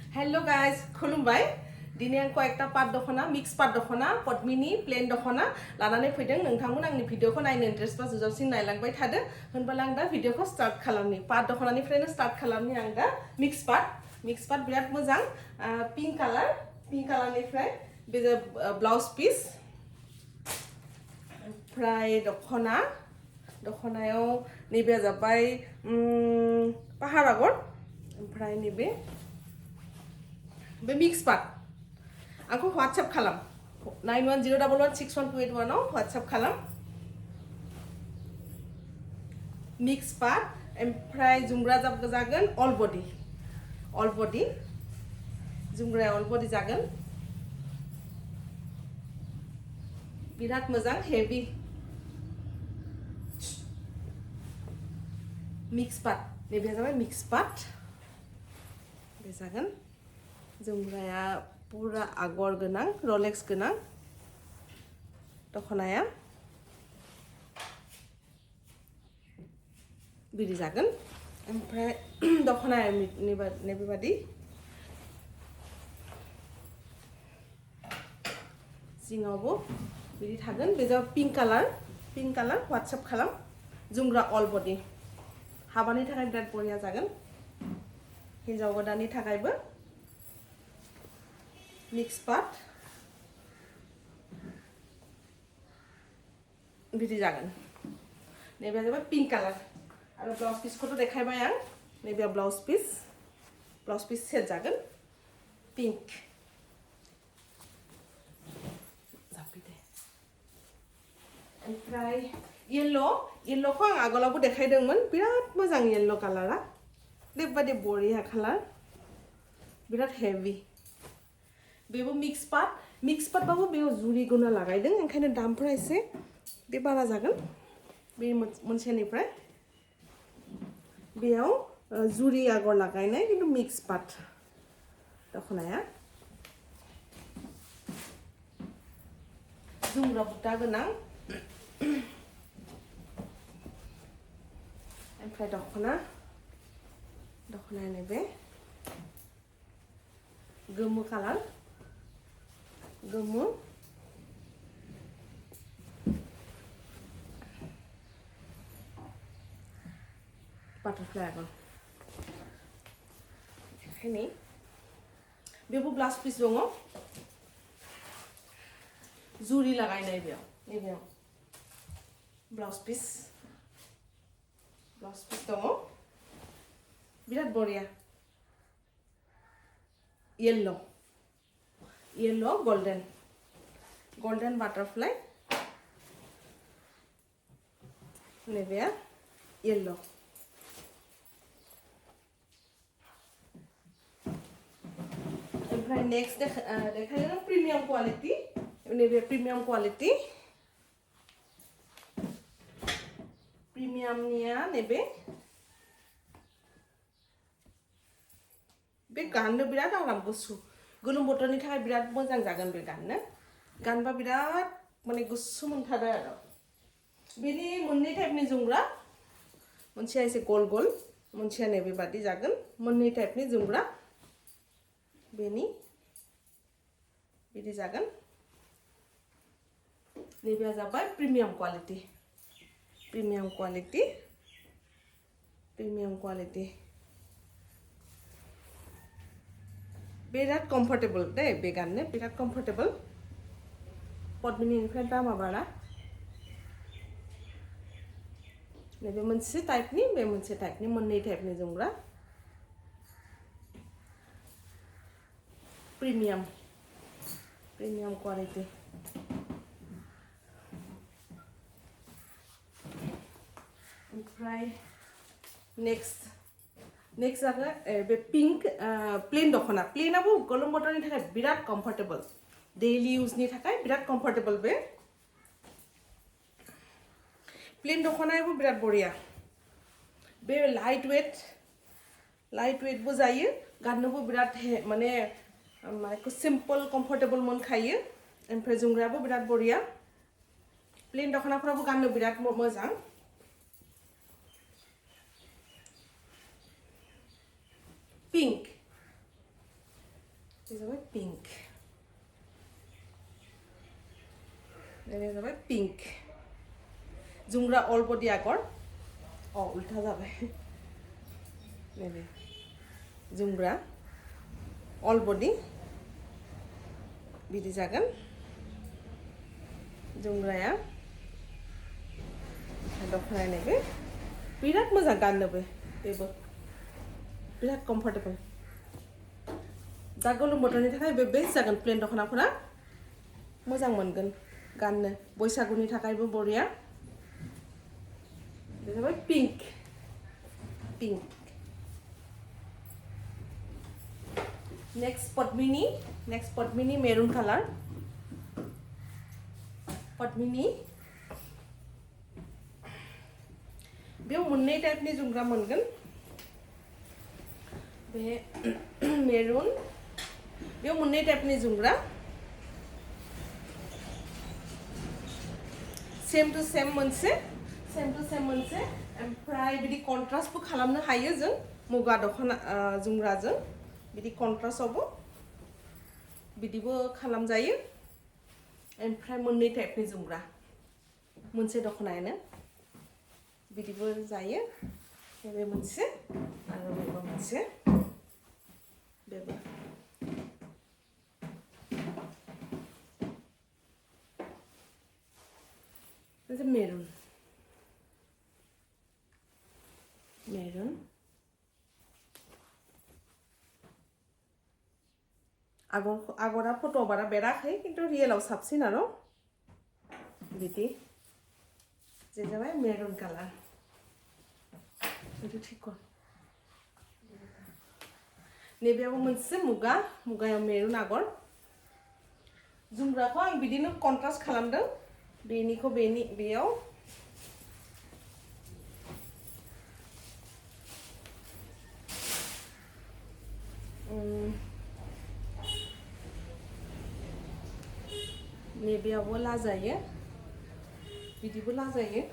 Hello guys, khulumbai. Dini ang ko ekta pat dokhona, mix pat dokhona, potmini, plain dokhona. Lanane fideng nongtangmon angni video ko naine interest ba jujabsin nailangbay thade. Honbala ang da video ko start khalamni. Pat dokhona ni frame start khalamni ang da mix pat. Mix pat birat mojang pink color ni frame. Beje blouse piece. Fry dokhona. Dokhona yo nibe jabai pahar agor. Fry nibe. Be mix part. Aku WhatsApp khalam. 9101161281 WhatsApp khalam. Mix part. Empray zumra jab jagan all body. All body. Zumra all body jagan. Birat mojang heavy. Mix part. Nebe jabai mix part. Be jagan. Zumraya pura agor genang, Rolex genang. Dokhonaya biri jagan. Ompray dokhonaya nebe badi singawo biri thagan. Beja pink color WhatsApp khalam. Zumra all body. Habani thakai birat boria jagan. Hinjaw godani thakaibo mix part bidi jagan. Nebe jabai pink color. Aro blouse piece koto dekhai bai ang. Nebe blouse piece set jagan pink. Zapide. Ompray yellow ko ang agolabu dekhai dengmon. Birat mojang yellow color a. Debadi boria color. Birat heavy. Bebo mix part babu bebo juri guna lagai deng engkhaine dam price be bara jagan be monse ni pray beau juri agor lagai nai kintu mix part dokhonaya zumra buta genang ompray dokhona nebe gemu color gemu butterfly agor ini bebo blouse piece dongo juri lagai nai beo blouse piece dongo birat boria yellow golden butterfly nebe yellow and next dekhai na premium quality nebe premium nia nebe be ganno birat aram gusu gulum botoni thakai birat mojang jagan be ganba birat mane gusu monthada aro bini monni type ni jungra monse aise gol monse nebe badi jagan monni type ni jungra bini bidi jagan nebe jabai premium quality birat comfortable dei began ne birat comfortable potmini infra dama bara nebe monse type ni monni type ni jungra premium quality ompray next aga be pink plain dokhona plain abu golom botoni thakai birat comfortable daily use ni thakai birat comfortable be plain dokhona abu birat boria be lightweight bo jaiye ganno bo birat mane ko simple comfortable mon khaiye ompray jungra bo birat boria plain dokhona phora bo ganno birat mojang pink बे जाबाय pink नैबे जाबाय pink जुमग्रा अल बडि आगर उल्था जाबाय नैबे जुमग्रा अल बडि बिदि जागोन जुमग्राया दख'नाया नैबे बिराद मोजां गाननोबो बेबो बिराद कम्फर्टेबल दा गोलोम बोथोरनि थाखाय बे बेस्ट जागोन प्लेन दख'नाफोरा मोजां मोनगोन गाननो बैसागुनि थाखायबो बरिया बे जाबाय pink pink next Padmini maroon colour Padmini बेयाव मोननै टाइपनि जुमग्रा मोनगोन बे मेरून बेयाव मोननै टाइपनि जुमग्रा सेम टु सेम मोनसे ओमफ्राय बिदि कन्ट्रास्टबो खालामनो हायो जों मुगा दख'ना जुमग्राजों बिदि कन्ट्रास्टआवबो बिदिबो खालामजायो ओमफ्राय मोननै टाइपनि जुमग्रा मोनसे दख'नायानो बिदिबो जायो बे मोनसे आरो बेबो मोनसे बेबो मेरून आगरा फट'आव बारा बेराखै खिन्थु रियेलाव साबसिन आरो बिदि जे जाबाय मेरून कालार बिदि ठीक नैबेयावबो मोनसे मुगायाव मेरून आगर जुमग्राखौ आं बिदिनो कन्ट्रास्ट खालामदों बेनिखौ बेयाव नैबेयावबो लाजायो बिदिबो लाजायो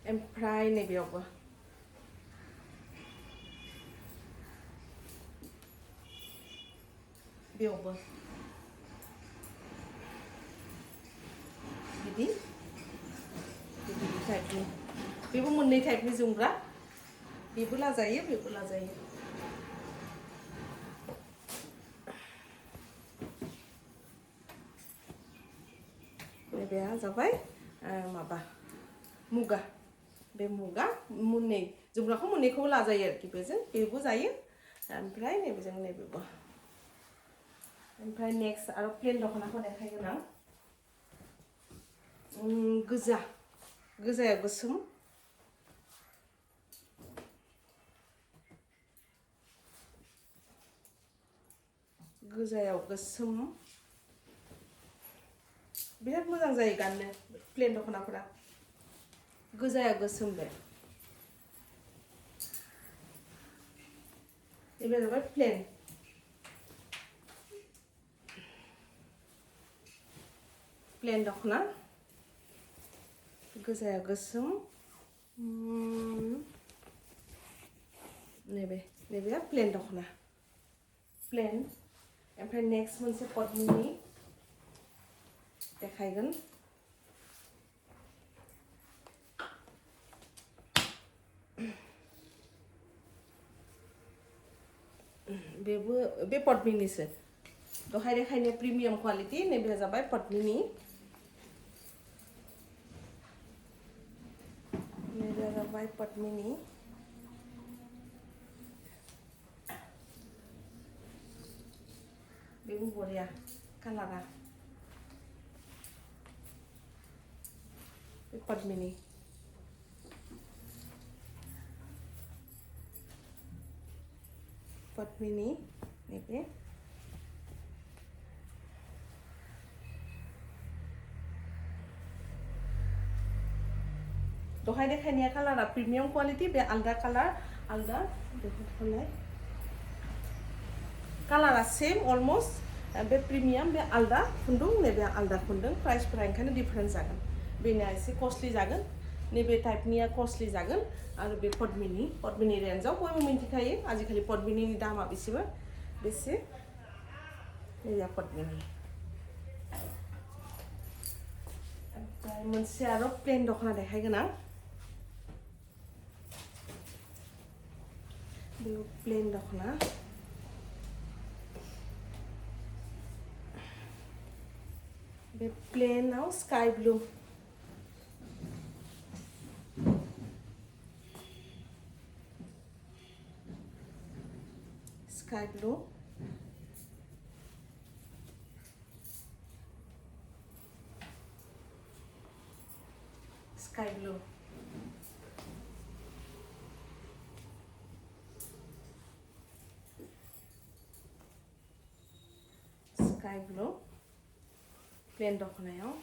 ओमफ्राय नैबेयावबो बेयावबो बिदि टाइपनि बेबो मोननै टाइपनि जुमग्रा बेबो लाजायो बेबो लाजायो नैबेया जाबाय माबा मुगा बे मुगा मोननै जुमग्राखौ मोननैखौबो लाजायो आरोखि बेबो जायो ओमफ्राय नैबेजों नैबेबो ओमफ्राय नेक्स्ट आरो प्लेन दख'नाखौ देखायगोन आं गोजाया गोसोम गोजायाव गोसोम बिराद मोजां जायो गाननो प्लेन दख'नाफोरा गोजाया गोसोम बे जाबाय प्लेन दख'ना गोजाया गोसोम नैबेया प्लेन दख'ना प्लेन ओमफ्राय नेक्स्ट मोनसे पद्मिनी देखायगोन बे पद्मिनीसो दहाय देखायनाय प्रिमियाम क्वालिटी नैबे जाबाय पद्मिनी नैबे जाबाय पद्मिनी बेबो बरिया कालारा पद्मिनी नैबे दहाय देखायनाया कालारा प्रिमियाम क्वालिटी बे आलदा कालार आलदा बेखौलाय कालारा सेम अलमोस्ट बे प्रिमियाम बे आलदा खुन्दुं नैबे आलदा खुन्दुं प्राइसफोरा ओंखायनो डिफारेन्स जागोन बेना एसे कस्टलि जागोन नैबे टाइपनिया कस्टलि जागोन आरो बे पद्मिनि रेन्जआव बयबो मिन्थिखायो आजिखालि पद्मिनिनि दामा बेसे नैबे पद्मिनि ओमफ्राय मोनसे आरो प्लेन दख'ना देखायगोन आं बे प्लेन दख'ना बे प्लेनाव sky blue sky blue sky blue plain दख'नायाव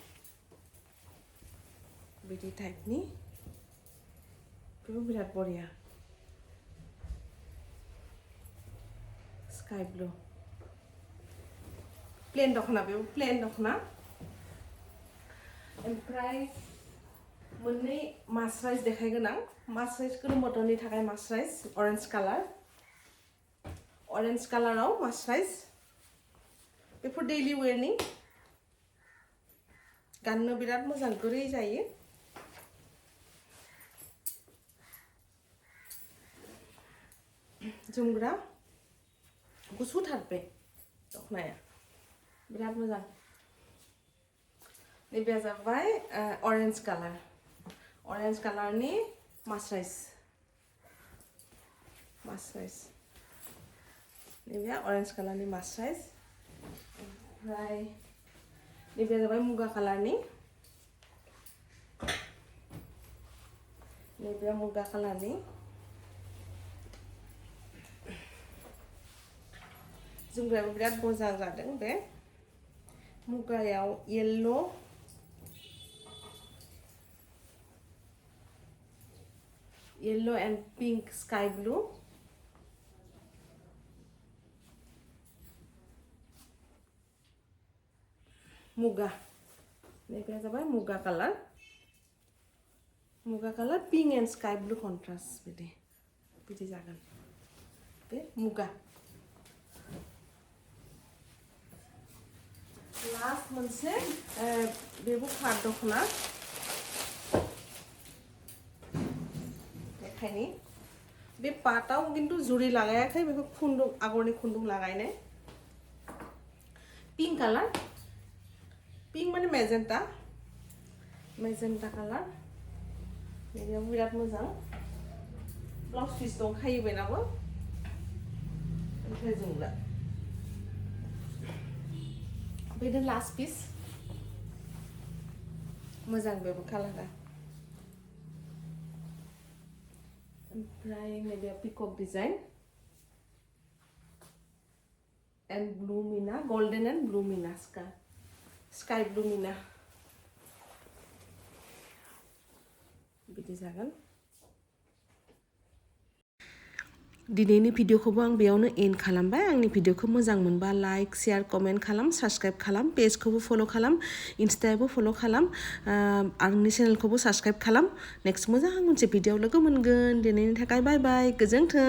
बिदि टाइपनि बेबो बिराद बरिया sky blue plain दख'ना बेबो plain दख'ना ओमफ्राय मोननै मास्राइज देखायगोन आं मास्राइज गोलोम बोथोरनि थाखाय मास्राइज ऑरेंज कालाराव मास्राइज बेफोर डेली वेयरनि गाननो बिराद मोजां गुरै जायो जोमग्रा गुसुथार बे दख'नाया बिराद मोजां नैबे जाबाय ऑरेंज कालारनि मास्राइज नैबे ऑरेंज कालारनि मास्राइज ओमफ्राय नैबे जाबाय मुगा कालारनि जोमग्रायाबो बिराद मोजां जादों बे मुगायाव yellow and pink sky blue muga नैबे जाबाय muga colour pink and sky blue contrast बिदि जागोन बे मुगा लास्ट मोनसे बेबो पाट दख'ना देखायनि बे पाटाव किन्तु जुरि लागायाखै बेखौ खुन्दुं आगरनि खुन्दुं लागायनाय पिंक कालार पिंक माने मेजेन्टा कालार बेयाव बिराद मोजां ब्लाउज पिस दंखायो बेनाबो ओमफ्राय जोमग्रा बेनो लास्ट पिस मोजां बेबो कालारा ओमफ्राय नैबे पिकक design and blue Meena golden and blue Meena sky blue Meena बिदि जागोन दिनैनि भिडिअखौबो आं बेयावनो एन्ड खालामबाय आंनि भिडिअखौ मोजां मोनबा लाइक शेयार कमेन्ट खालाम साबस्क्राइब खालाम पेजखौबो फलो खालाम इन्स्टायावबो फलो खालाम आंनि चेनेलखौबो साबस्क्राइब खालाम नेक्स्ट मोजां मोनसे भिडिअआव लोगो मोनगोन दिनैनि थाखाय बाय बाय गोजोन्थों